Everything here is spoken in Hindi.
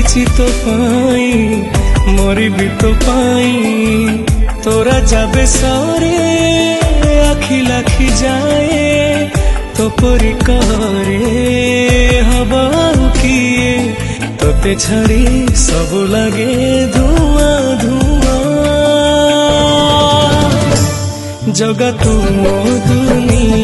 बंचिची तो पाई मरी भी तो पाई तोरा जाबे सारे आखी लाखी जाए तो परी करे हवा किए तोते छाड़ी सब लगे धुआं धुआं जगा तू मो दुनिया